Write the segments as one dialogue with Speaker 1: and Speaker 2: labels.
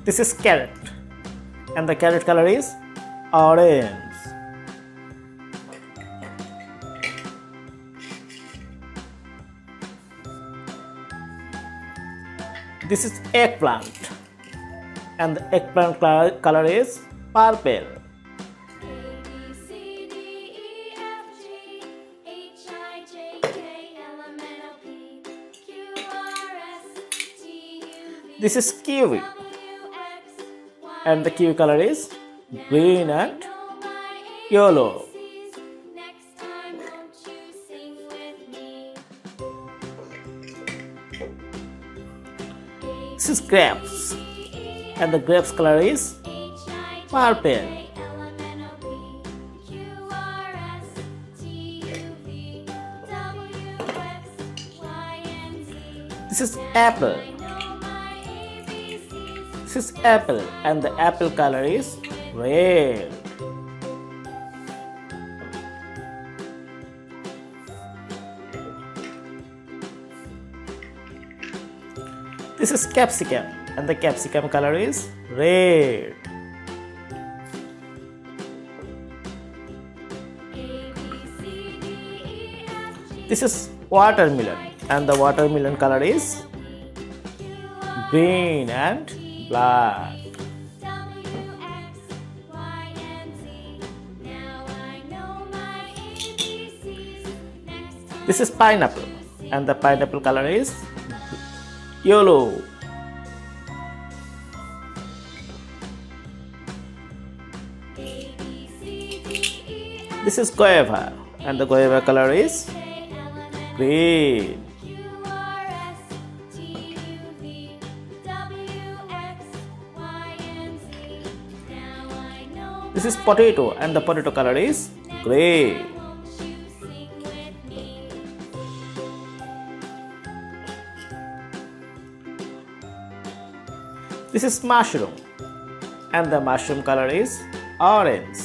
Speaker 1: This is carrot, and the carrot color is orange. This is eggplant, and the eggplant color is purple. This is kiwi, and the kiwi color is green and yellow. This is grapes, and the grapes color is purple. This is apple. This is apple, and the apple color is red. This is capsicum, and the capsicum color is red. This is watermelon, and the watermelon color is green and black. This is pineapple, and the pineapple color is yellow. This is guava, and the guava color is green. This is potato, and the potato color is gray. This is mushroom, and the mushroom color is orange.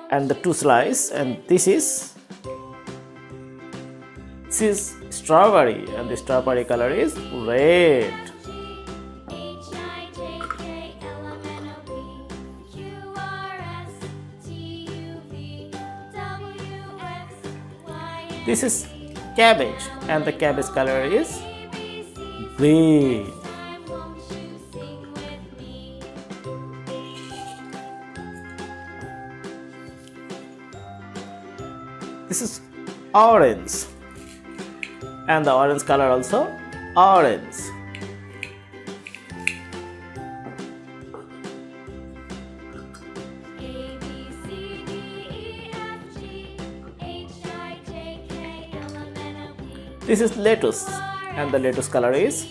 Speaker 1: And the two slice, and this is strawberry, and the strawberry color is red. This is cabbage, and the cabbage color is green. This is orange, and the orange color also orange. This is lettuce, and the lettuce color is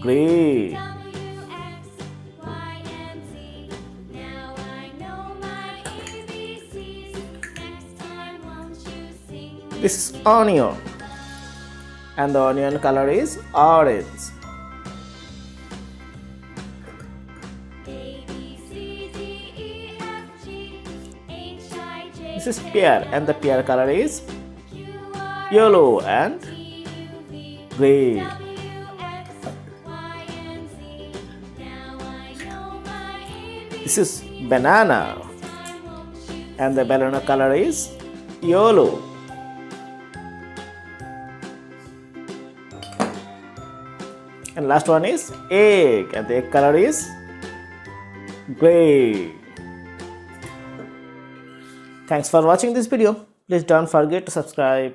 Speaker 1: green. This is onion, and the onion color is orange. This is pear, and the pear color is yellow and green. This is banana, and the banana color is yellow. And last one is egg, and the egg color is gray. Thanks for watching this video. Please don't forget to subscribe.